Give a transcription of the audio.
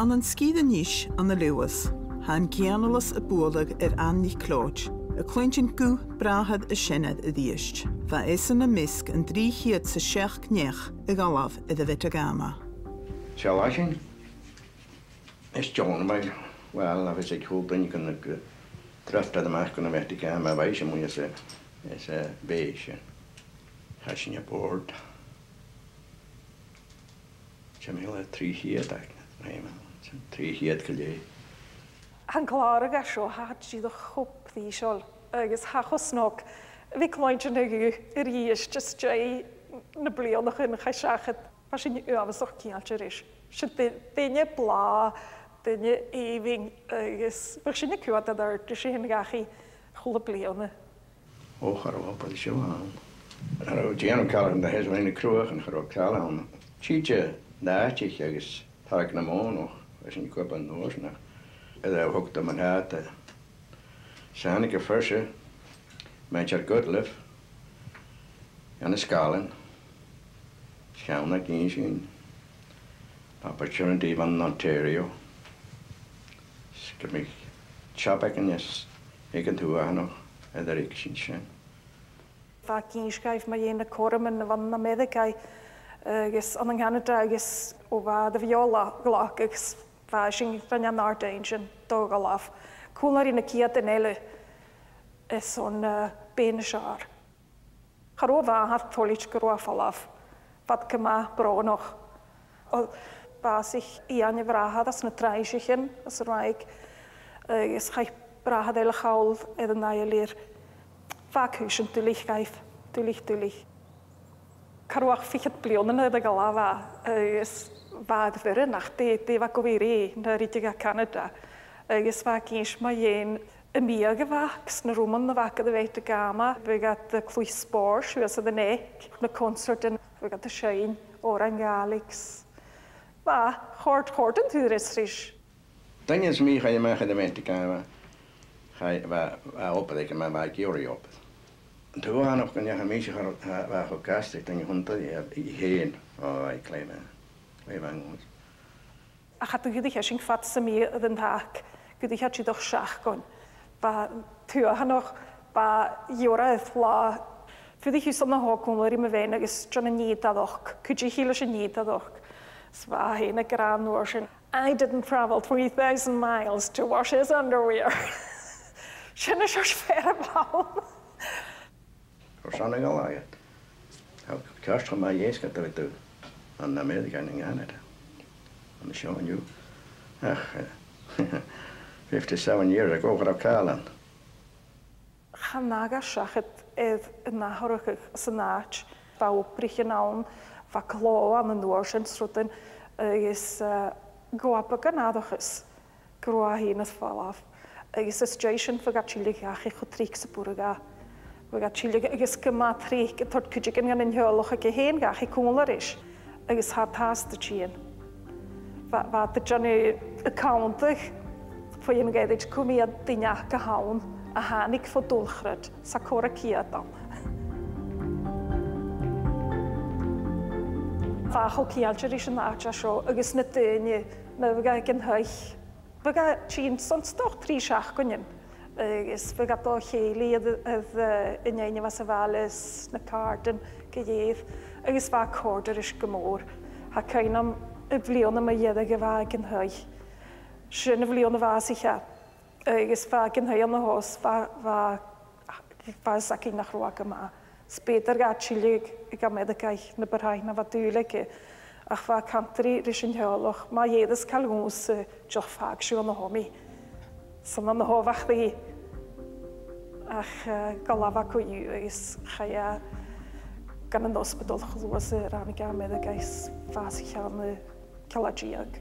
An an scíad níos an na luas, han ceannalas a buaidh Macleòid, a clointin gú brahad a sinnad a dhíist. Va is an a misc an 3 sa Cuimhneach a galaf a Metagama. Cladaichean is dòmhnall, well, a bheits ag chódainn gan tràth amach gan Metagama bhaise mu is a béise. Hashin a board. Jamila 3 ag na 3 go Han cláraigh a seo hat siad a chop dhí seol agus Coimhearsnachdan bhí clointin agu ar ríis just na blianach in chaiseachad pa sin uabhasach cíaltear is. Si daine blá, daine éhing agus bhar sin cuad a dar de sin gachi chula blianna. Ó chará pa siubhal. Ar dèanamh cailm na hesmaine cruach an chará cailm. Títe náitich agus tag na mónach as sin cup an nóisnach. Ydw hwgt am yn had. Sa'n ik a fyrse. Mae'n ar gydlif. Yn ysgalen. Siawn ag un sy'n. Opportunity van Ontario. Sgymig siabag yn ys. Ik yn tŵa hano. Eilthireachd sy'n. Fa gynskaif mae un y corym yn fan na meddygau. Agus an yn Canada agus o fa dy fiola glach agus fa sy'n rhan ardain sy'n dogalaf. Cwlar un y ciad yn ele is o'n ben y siar. Charo fa hat tolich gyrwa falaf. Fad cyma bronoch. O ba sich ian y frahad as na tràith as rhaeg. Is chaich brahad Eilthireachd edd yn Eilthireachd. Fa cwys yn dwlich gaif. Dwlich. Carwach fichat blionan edd y galafa. Is fa ddfyr nach de fa gofiri na rydig a Canada. Agus fa gynsh mae un y miag y facs na rwman na fac ydw Metagama. Fe gad y clwys sbor, siwys ydw nec, na concert yn fe gad y Siain o'r Angalix. Fa, chord yn tŵris rys. Dan is mi chai yma chai dy Metagama. Chai fa opad yma fa giori opad. Dwi'n anoch gan iach am eisiau fach o gastig dan i hwnta i hen o ei cleima. A chadw gydych eisiau ffat sy'n mi ydw yn tac. Gydych eisiau doch siach gwn. Ba tŵa hanoch ba iora eithla. Fydych eisiau na ho cwmwyr i my fein agos dron y nid adoch. Cydych hil eisiau nid adoch. Sfa hen y gran o'r sy'n. I didn't travel 3,000 miles to wash his underwear. Sy'n eisiau sfer y blawn. O'r san yn galaiad. Cast chwn mae iesgad dy fydw. Yn America yn Canada. Yn y sio'n yw. Ach, 57 years ago, gyda'r calan. Chanag a siachyd edd yna horwchych sy'n nach. Fa wbrich yn awn, fa clo an y nŵr sy'n srwydyn. Ys gwabag yn adochys. Grwa hi'n ysfalaf. Ys ysdreisyn fy gatchilig ach i'ch o tric sy'n bwrga. Fy gatchilig ys gyma tric y tord cyddig yn gan yn hiolwch ag i hen gach i cwmwl ar ish. Agus ha tas dy chien. Fa dy jani accountig fo yw'n gaeddig cwmiad dyniach a hawn a hanig fo dwlchryd sa cor a ciadal. Fa cho ciadjar is yn acha sio agus na dyni na fyga gyn hyll. Fyga chien son stoch 3 siach gwynyn. Agus fyga do cheili ydd yn ein fas y falus na carden gydydd. Agus fa corder is gymor. Ha cain am y flion am y ieddig y fa gyn hyll. Sy'n y flion y fa sy'n cha. Agus fa gyn hyll am y hos fa sac un nach rwag yma. Sbeder gatchilig i gamed y gaich na Barraigh na fa dwyleg i. Ach fa cantri rys yn hiolwch. Ma ieddig cael gwrs joch fhàg sy'n o'n homi. Sy'n o'n hofach ddi. Ach galafa co yw agus chaya gan yn ysbrydol chlwas yr anigam edrych gais fas i chan y calagiag.